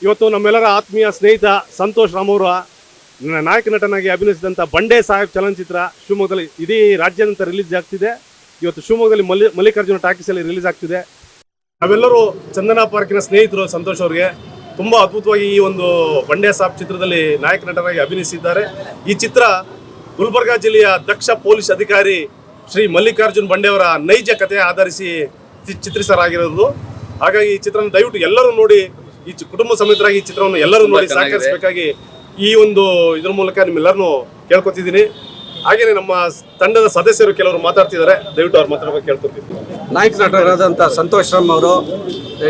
ಇವತ್ತು ನಮ್ಮೆಲ್ಲರ ಆತ್ಮೀಯ ಸ್ನೇಹಿತ ಸಂತೋಷ್ ರಾಮ್ ಅವರ ನಾಯಕ ನಟನಾಗಿ ಅಭಿನಯಿಸಿದಂಥ ಬಂಡೆ ಸಾಹೇಬ್ ಚಲನಚಿತ್ರ ಶಿವಮೊಗ್ಗದಲ್ಲಿ ಇಡೀ ರಾಜ್ಯಾದ್ಯಂತ ರಿಲೀಸ್ ಆಗ್ತಿದೆ. ಇವತ್ತು ಶಿವಮೊಗ್ಗದಲ್ಲಿ ಮಲ್ಲಿಕಾರ್ಜುನ ಟಾಕೀಸಲ್ಲಿ ರಿಲೀಸ್ ಆಗ್ತಿದೆ. ನಾವೆಲ್ಲರೂ ಚಂದನ ಪಾರ್ಕಿನ ಸ್ನೇಹಿತರು. ಸಂತೋಷ್ ಅವರಿಗೆ ತುಂಬ ಅದ್ಭುತವಾಗಿ ಈ ಒಂದು ಬಂಡೆ ಸಾಹೇಬ್ ಚಿತ್ರದಲ್ಲಿ ನಾಯಕ ನಟನಾಗಿ ಅಭಿನಯಿಸಿದ್ದಾರೆ. ಈ ಚಿತ್ರ ಗುಲ್ಬರ್ಗಾ ಜಿಲ್ಲೆಯ ದಕ್ಷ ಪೊಲೀಸ್ ಅಧಿಕಾರಿ ಶ್ರೀ ಮಲ್ಲಿಕಾರ್ಜುನ್ ಬಂಡೆ ಅವರ ನೈಜ ಕಥೆ ಆಧರಿಸಿ ಚಿತ್ರಿಸಲಾಗಿರೋದು. ಹಾಗಾಗಿ ಈ ಚಿತ್ರನ ದಯವಿಟ್ಟು ಎಲ್ಲರೂ ನೋಡಿ, ಈ ಕುಟುಂಬ ಸಮೇತರಾಗಿ ಈ ಚಿತ್ರವನ್ನು ಎಲ್ಲರೂ ನೋಡಿ ಸಹಕರಿಸಬೇಕಾಗಿ ಈ ಒಂದು ಇದ್ರ ಮೂಲಕ ನಿಮ್ಮೆಲ್ಲರನ್ನು ಕೇಳ್ಕೊತಿದ್ದೀನಿ. ಹಾಗೇನೆ ನಮ್ಮ ತಂಡದ ಸದಸ್ಯರು ಕೆಲವರು ಮಾತಾಡ್ತಿದ್ದಾರೆ, ದಯವಿಟ್ಟು ಅವ್ರು ಮಾತಾಡಬೇಕು ಕೇಳ್ಕೊತೀನಿ. ನಾಯಕ ನಟರಾದಂಥ ಸಂತೋಷ್ ರಾಮ್ ಅವರು,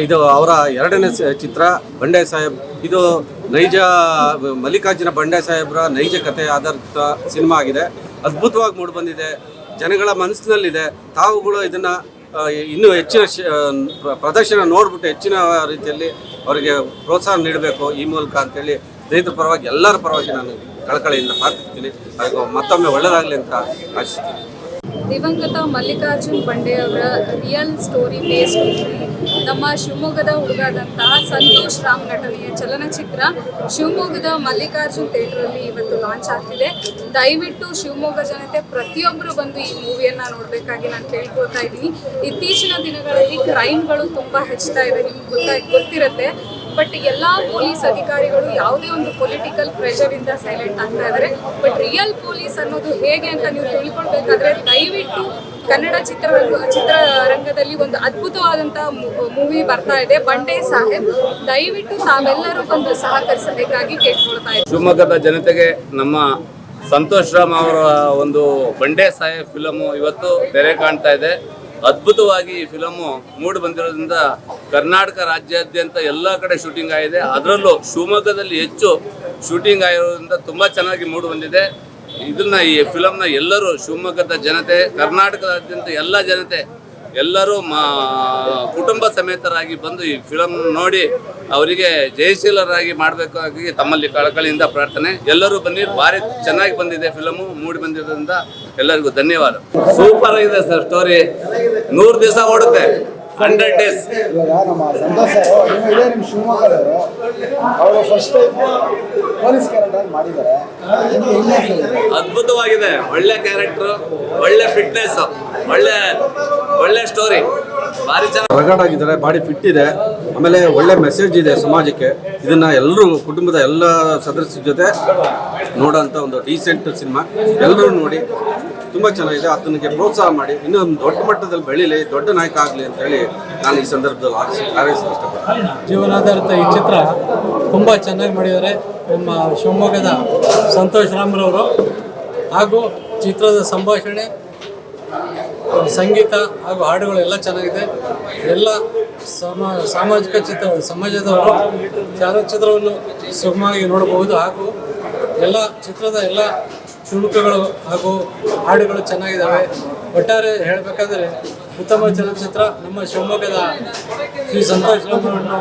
ಇದು ಅವರ ಎರಡನೇ ಚಿತ್ರ ಬಂಡೆ ಸಾಹೇಬ್. ಇದು ನೈಜ ಮಲ್ಲಿಕಾರ್ಜುನ ಬಂಡೆ ಸಾಹೇಬ್ರ ನೈಜ ಕಥೆ ಆಧಾರಿತ ಸಿನಿಮಾ ಆಗಿದೆ. ಅದ್ಭುತವಾಗಿ ಮೂಡಿಬಂದಿದೆ, ಜನಗಳ ಮನಸ್ಸಿನಲ್ಲಿದೆ. ತಾವುಗಳು ಇದನ್ನು ಇನ್ನೂ ಹೆಚ್ಚಿನ ಪ್ರದರ್ಶನ ನೋಡಿಬಿಟ್ಟು ಹೆಚ್ಚಿನ ರೀತಿಯಲ್ಲಿ ಅವರಿಗೆ ಪ್ರೋತ್ಸಾಹ ನೀಡಬೇಕು ಈ ಮೂಲಕ ಅಂತೇಳಿ ಸ್ನೇಹಿತರ ಪರವಾಗಿ ಎಲ್ಲರ ಪರವಾಗಿ ನಾನು ಕಳಕಳಿಯಿಂದ ಪ್ರಾರ್ಥಿಸ್ತೀನಿ. ಅದಕ್ಕೆ ಮತ್ತೊಮ್ಮೆ ಒಳ್ಳೆಯದಾಗಲಿ ಅಂತ ಆಶಿಸ್ತೀನಿ. ದಿವಂಗತ ಮಲ್ಲಿಕಾರ್ಜುನ್ ಬಂಡೆ ಅವರ ರಿಯಲ್ ಸ್ಟೋರಿ ಬೇಸ್ಡ್ ನಮ್ಮ ಶಿವಮೊಗ್ಗದ ಹುಡುಗಾದಂತಹ ಸಂತೋಷ್ ರಾಮ್ ನಟನೆಯ ಚಲನಚಿತ್ರ ಶಿವಮೊಗ್ಗದ ಮಲ್ಲಿಕಾರ್ಜುನ್ ಥಿಯೇಟರಲ್ಲಿ ಇವತ್ತು ಲಾಂಚ್ ಆಗ್ತಿದೆ. ದಯವಿಟ್ಟು ಶಿವಮೊಗ್ಗ ಜನತೆ ಪ್ರತಿಯೊಬ್ಬರು ಬಂದು ಈ ಮೂವಿಯನ್ನು ನೋಡಬೇಕಾಗಿ ನಾನು ಕೇಳ್ಕೊಳ್ತಾ ಇದ್ದೀನಿ. ಇತ್ತೀಚಿನ ದಿನಗಳಲ್ಲಿ ಕ್ರೈಮ್ಗಳು ತುಂಬ ಹೆಚ್ಚುತ್ತಾ ಇದೆ, ನಿಮ್ಗೆ ಗೊತ್ತಿರುತ್ತೆ. ಬಟ್ ಎಲ್ಲ ಪೊಲೀಸ್ ಅಧಿಕಾರಿಗಳು ಯಾವುದೇ ಒಂದು ಪೊಲಿಟಿಕಲ್ ಪ್ರೆಷರಿಂದ ಸೈಲೆಂಟ್ ಆಗ್ತಾ ಇದ್ದಾರೆ. ಬಟ್ ರಿಯಲ್ ಪೊಲೀಸ್ ಅನ್ನೋದು ಹೇಗೆ ಅಂತ ನೀವು ತಿಳ್ಕೊಳ್ಬೇಕಾದ್ರೆ ದಯವಿಟ್ಟು ಕನ್ನಡ ಚಿತ್ರರಂಗದಲ್ಲಿ ಒಂದು ಅದ್ಭುತವಾದಂಥ ಮೂವಿ ಬರ್ತಾ ಇದೆ, ಬಂಡೆ ಸಾಹೇಬ್. ದಯವಿಟ್ಟು ತಾವೆಲ್ಲರೂ ಬಂದು ಸಹಕರಿಸಬೇಕಾಗಿ ಕೇಳ್ಕೊಳ್ತಾ ಇದ್ದೀವಿ. ಶಿವಮೊಗ್ಗದ ಜನತೆಗೆ ನಮ್ಮ ಸಂತೋಷ್ ರಾಮ್ ಅವರ ಒಂದು ಬಂಡೆ ಸಾಹೇಬ್ ಫಿಲಮು ಇವತ್ತು ತೆರೆ ಕಾಣ್ತಾ ಇದೆ. ಅದ್ಭುತವಾಗಿ ಈ ಫಿಲಮು ಮೂಡಿ ಬಂದಿರೋದ್ರಿಂದ ಕರ್ನಾಟಕ ರಾಜ್ಯಾದ್ಯಂತ ಎಲ್ಲ ಕಡೆ ಶೂಟಿಂಗ್ ಆಗಿದೆ. ಅದರಲ್ಲೂ ಶಿವಮೊಗ್ಗದಲ್ಲಿ ಹೆಚ್ಚು ಶೂಟಿಂಗ್ ಆಗಿರೋದ್ರಿಂದ ತುಂಬ ಚೆನ್ನಾಗಿ ಮೂಡಿ ಬಂದಿದೆ. ಈ ಫಿಲಮ್ನ ಎಲ್ಲರೂ ಶಿವಮೊಗ್ಗದ ಜನತೆ, ಕರ್ನಾಟಕದಾದ್ಯಂತ ಎಲ್ಲ ಜನತೆ ಎಲ್ಲರೂ ಕುಟುಂಬ ಸಮೇತರಾಗಿ ಬಂದು ಈ ಫಿಲಮ್ ನೋಡಿ ಅವರಿಗೆ ಜಯಶೀಲರಾಗಿ ಮಾಡಬೇಕಾಗಿ ತಮ್ಮಲ್ಲಿ ಕಳಕಳಿಯಿಂದ ಪ್ರಾರ್ಥನೆ. ಎಲ್ಲರೂ ಬನ್ನಿ, ಭಾರಿ ಚೆನ್ನಾಗಿ ಬಂದಿದೆ ಫಿಲಮು, ಮೂಡಿ ಬಂದಿರೋದ್ರಿಂದ ಎಲ್ಲರಿಗೂ ಧನ್ಯವಾದ. ಸೂಪರ್ ಆಗಿದೆ ಸರ್ ಸ್ಟೋರಿ, 100 ದಿವಸ ಓಡುತ್ತೆ, 100 days. ಇವಾಗ ನಮ್ಮ ಸಂತೋಷ್ ನಿಮ್ಮ ಶಿವಮೊಗ್ಗದವರು ಅವರು ಫಸ್ಟ್ ಟೈಮ್ ಪೊಲೀಸ್ ಕ್ಯಾರೆಕ್ಟರ್ ಮಾಡಿದ್ದಾರೆ. ಅದ್ಭುತವಾಗಿದೆ, ಒಳ್ಳೆ ಕ್ಯಾರೆಕ್ಟರ್, ಒಳ್ಳೆ ಫಿಟ್ನೆಸ್, ಒಳ್ಳೆ ಸ್ಟೋರಿ, ಭಾರಿ ಚೆನ್ನಾಗಿ ಹೊರಗಡಾಗಿದ್ದಾರೆ, ಬಾಡಿ ಫಿಟ್ ಇದೆ, ಆಮೇಲೆ ಒಳ್ಳೆ ಮೆಸೇಜ್ ಇದೆ ಸಮಾಜಕ್ಕೆ. ಇದನ್ನ ಎಲ್ಲರೂ ಕುಟುಂಬದ ಎಲ್ಲ ಸದಸ್ಯರ ಜೊತೆ ನೋಡೋಂಥ ಒಂದು ಡೀಸೆಂಟ್ ಸಿನಿಮಾ. ಎಲ್ಲರೂ ನೋಡಿ, ತುಂಬ ಚೆನ್ನಾಗಿದೆ. ಅದಕ್ಕೆ ಪ್ರೋತ್ಸಾಹ ಮಾಡಿ, ಇನ್ನೂ ದೊಡ್ಡ ಮಟ್ಟದಲ್ಲಿ ಬೆಳೀಲಿ, ದೊಡ್ಡ ನಾಯಕ ಆಗಲಿ ಅಂತ ಹೇಳಿ ನಾನು ಈ ಸಂದರ್ಭದಲ್ಲಿ ಹಾರೈಸಲು ಇಷ್ಟಪಡ್ತೀನಿ. ಜೀವನಾಧಾರಿತ ಈ ಚಿತ್ರ ತುಂಬ ಚೆನ್ನಾಗಿ ಮಾಡಿದ್ದಾರೆ ನಮ್ಮ ಶಿವಮೊಗ್ಗದ ಸಂತೋಷ್ ರಾಮ್ರವರು. ಹಾಗೂ ಚಿತ್ರದ ಸಂಭಾಷಣೆ, ಸಂಗೀತ ಹಾಗೂ ಹಾಡುಗಳು ಎಲ್ಲ ಚೆನ್ನಾಗಿದೆ. ಎಲ್ಲ ಸಾಮಾಜಿಕ ಸಮಾಜದವರು ಚಲನಚಿತ್ರವನ್ನು ಸುಗಮವಾಗಿ ನೋಡಬಹುದು. ಹಾಗೂ ಎಲ್ಲ ಚಿತ್ರದ ಎಲ್ಲ ತುಣುಕುಗಳು ಹಾಗೂ ಹಾಡುಗಳು ಚೆನ್ನಾಗಿದ್ದಾವೆ. ಒಟ್ಟಾರೆ ಹೇಳಬೇಕಾದ್ರೆ ಉತ್ತಮ ಚಲನಚಿತ್ರ. ನಮ್ಮ ಶಿವಮೊಗ್ಗದ ಶ್ರೀ ಸಂತೋಷ್ ರಾಮ್ರನ್ನು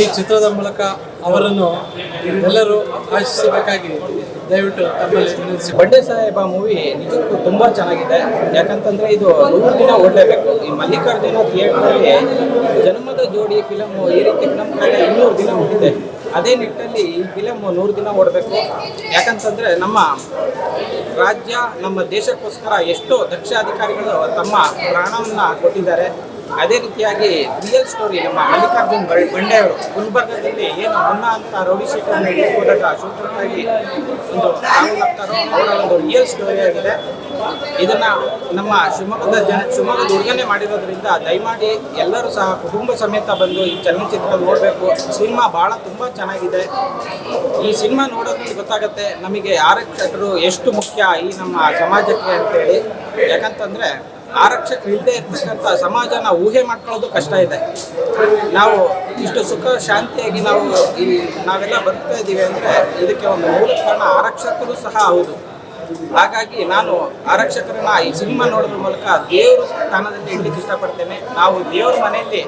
ಈ ಚಿತ್ರದ ಮೂಲಕ ಅವರನ್ನು ಎಲ್ಲರೂ ಆಶಿಸಬೇಕಾಗಿ ದಯವಿಟ್ಟು ತಮ್ಮಲ್ಲಿ ವಿನಂತಿಸಿ. ಬಂಡೆ ಸಾಹೇಬ ಮೂವಿ ನಿಜಕ್ಕೂ ತುಂಬ ಚೆನ್ನಾಗಿದೆ. ಯಾಕಂತಂದರೆ ಇದು 100 ದಿನ ಓಡಲೇಬೇಕು. ಈ ಮಲ್ಲಿಕಾರ್ಜುನ ಥಿಯೇಟ್ರಲ್ಲಿ ಜನ್ಮದ ಜೋಡಿ ಫಿಲಮು ಈ ರೀತಿ ಫಿಲಮ್ಗಳೆಲ್ಲ 200 ದಿನ ಓಡಿದೆ. ಅದೇ ನಿಟ್ಟಿನಲ್ಲಿ ಈ ಫಿಲಮ್ 100 ದಿನ ಓಡಬೇಕು. ಯಾಕಂತಂದರೆ ನಮ್ಮ ರಾಜ್ಯ, ನಮ್ಮ ದೇಶಕ್ಕೋಸ್ಕರ ಎಷ್ಟೋ ದಕ್ಷ ಅಧಿಕಾರಿಗಳು ತಮ್ಮ ಪ್ರಾಣವನ್ನು ಕೊಟ್ಟಿದ್ದಾರೆ. ಅದೇ ರೀತಿಯಾಗಿ ರಿಯಲ್ ಸ್ಟೋರಿ ನಮ್ಮ ಮಲ್ಲಿಕಾರ್ಜುನ್ ಬಂಡೆ ಅವರು ಗುಲ್ಬರ್ಗದಲ್ಲಿ ಏನು ಮುನ್ನ ಅಂತ ರೌಡಿ ಶೀಟರ್ ಹೋದಾಗ ಶೂಟರ್ಗಾಗಿ ಒಂದು ಸಾವನ್ನಪ್ತಾರೋ ಅವರ ಒಂದು ರಿಯಲ್ ಸ್ಟೋರಿ ಆಗಿದೆ. ಇದನ್ನು ನಮ್ಮ ಶಿವಮೊಗ್ಗದ ಹುಡುಗನೆ ಮಾಡಿರೋದ್ರಿಂದ ದಯಮಾಡಿ ಎಲ್ಲರೂ ಸಹ ಕುಟುಂಬ ಸಮೇತ ಬಂದು ಈ ಚಲನಚಿತ್ರ ನೋಡಬೇಕು. ಸಿನಿಮಾ ಭಾಳ ತುಂಬ ಚೆನ್ನಾಗಿದೆ. ಈ ಸಿನಿಮಾ ನೋಡೋದ್ರಲ್ಲಿ ಗೊತ್ತಾಗುತ್ತೆ ನಮಗೆ ಆರಕ್ಷಕರು ಎಷ್ಟು ಮುಖ್ಯ ಈ ನಮ್ಮ ಸಮಾಜಕ್ಕೆ ಅಂತೇಳಿ. ಯಾಕಂತಂದರೆ ಆರಕ್ಷಕರು ಇಲ್ಲದೆ ಇರ್ತಕ್ಕಂಥ ಸಮಾಜನ ಊಹೆ ಮಾಡ್ಕೊಳ್ಳೋದು ಕಷ್ಟ ಇದೆ. ನಾವು ಇಷ್ಟು ಸುಖ ಶಾಂತಿಯಾಗಿ ನಾವೆಲ್ಲ ಬರ್ತಾ ಇದ್ದೀವಿ ಅಂದರೆ ಇದಕ್ಕೆ ಒಂದು ಮೂಲ ಕಾರಣ ಆರಕ್ಷಕರು ಸಹ ಹೌದು. ಹಾಗಾಗಿ ನಾನು ಆರಕ್ಷಕರನ್ನ ಈ ಸಿನಿಮಾ ನೋಡೋದ್ರ ಮೂಲಕ ದೇವರ ಸ್ಥಾನದಲ್ಲಿ ಇಡ್ಲಿಕ್ಕೆ ಇಷ್ಟಪಡ್ತೇನೆ. ನಾವು ದೇವ್ರ ಮನೆಯಲ್ಲಿ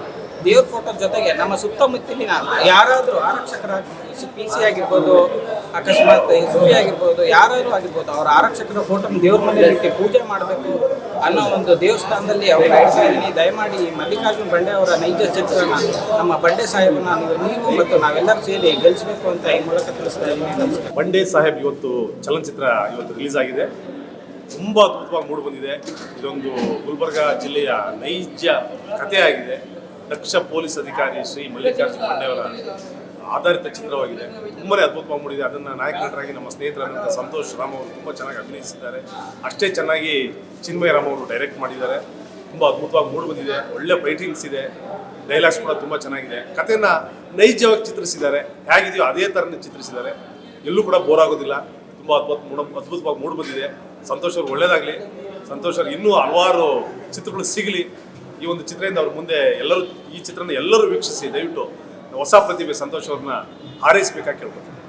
ದೇವ್ರ ಫೋಟೋ ಜೊತೆಗೆ ನಮ್ಮ ಸುತ್ತಮುತ್ತಲಿನ ಯಾರಾದರೂ ಆರಕ್ಷಕರ ಪಿ ಸಿ ಆಗಿರ್ಬೋದು, ಅಕಸ್ಮಾತ್ ಎಸ್ ಪಿ ಆಗಿರ್ಬೋದು, ಯಾರಾದರೂ ಆಗಿರ್ಬೋದು, ಅವರ ಆರಕ್ಷಕರ ಫೋಟೋನ ದೇವ್ರ ಮನೆಯಲ್ಲಿ ಇಟ್ಟು ಪೂಜೆ ಮಾಡಬೇಕು ಅನ್ನೋ ಒಂದು ದೇವಸ್ಥಾನದಲ್ಲಿ ಅವ್ರನ್ನ ಇಡ್ತಾ ಇದ್ದೀನಿ. ದಯಮಾಡಿ ಮಲ್ಲಿಕಾರ್ಜುನ್ ಬಂಡೆ ಅವರ ನೈಜ ಚಿತ್ರನ ನಮ್ಮ ಬಂಡೆ ಸಾಹೇಬನ್ನ ನೀವು ಮತ್ತು ನಾವೆಲ್ಲರೂ ಸೇರಿ ಗೆಲ್ಲಿಸಬೇಕು ಅಂತ ಈ ಮೂಲಕ ತಿಳಿಸ್ತಾ ಇದ್ದೀನಿ. ನಮಸ್ಕಾರ. ಬಂಡೆ ಸಾಹೇಬ್ ಇವತ್ತು ಚಲನಚಿತ್ರ ಇವತ್ತು ರಿಲೀಸ್ ಆಗಿದೆ. ತುಂಬ ಅದ್ಭುತವಾಗಿ ಮೂಡಿ ಬಂದಿದೆ. ಇದೊಂದು ಗುಲ್ಬರ್ಗ ಜಿಲ್ಲೆಯ ನೈಜ ಕಥೆಯಾಗಿದೆ. ದಕ್ಷ ಪೊಲೀಸ್ ಅಧಿಕಾರಿ ಶ್ರೀ ಮಲ್ಲಿಕಾರ್ಜುನ್ ಬಂಡೆ ಅವರ ಆಧಾರಿತ ಚಿತ್ರವಾಗಿದೆ. ತುಂಬಾ ಅದ್ಭುತವಾಗಿ ಮೂಡಿದೆ. ಅದನ್ನು ನಾಯಕ ನಟರಾಗಿ ನಮ್ಮ ಸ್ನೇಹಿತರಾದಂಥ ಸಂತೋಷ್ ರಾಮ್ ಅವರು ತುಂಬ ಚೆನ್ನಾಗಿ ಅಭಿನಯಿಸಿದ್ದಾರೆ. ಅಷ್ಟೇ ಚೆನ್ನಾಗಿ ಚಿನ್ಮಯ ರಾಮ್ ಅವರು ಡೈರೆಕ್ಟ್ ಮಾಡಿದ್ದಾರೆ. ತುಂಬ ಅದ್ಭುತವಾಗಿ ಮೂಡಿ ಬಂದಿದೆ. ಒಳ್ಳೆ ಫೈಟಿಂಗ್ಸ್ ಇದೆ, ಡೈಲಾಗ್ಸ್ ಕೂಡ ತುಂಬ ಚೆನ್ನಾಗಿದೆ. ಕಥೆನ ನೈಜವಾಗಿ ಚಿತ್ರಿಸಿದ್ದಾರೆ. ಹೇಗಿದೆಯೋ ಅದೇ ಥರನೇ ಚಿತ್ರಿಸಿದ್ದಾರೆ. ಎಲ್ಲೂ ಕೂಡ ಬೋರ್ ಆಗೋದಿಲ್ಲ. ತುಂಬ ಅದ್ಭುತವಾಗಿ ಮೂಡಿ ಬಂದಿದೆ. ಸಂತೋಷ್ ಅವ್ರು ಒಳ್ಳೇದಾಗಲಿ. ಸಂತೋಷ್ ಅವ್ರಿಗೆ ಇನ್ನೂ ಹಲವಾರು ಚಿತ್ರಗಳು ಸಿಗಲಿ. ಈ ಒಂದು ಚಿತ್ರದಿಂದ ಅವ್ರ ಮುಂದೆ ಎಲ್ಲರೂ ಈ ಚಿತ್ರನ ಎಲ್ಲರೂ ವೀಕ್ಷಿಸಿ ದಯವಿಟ್ಟು ಹೊಸ ಪ್ರತಿಭೆ ಸಂತೋಷ್ ಅವ್ರನ್ನ ಹಾರೈಸಬೇಕಾಗಿ ಕೇಳ್ಕೊತೀನಿ.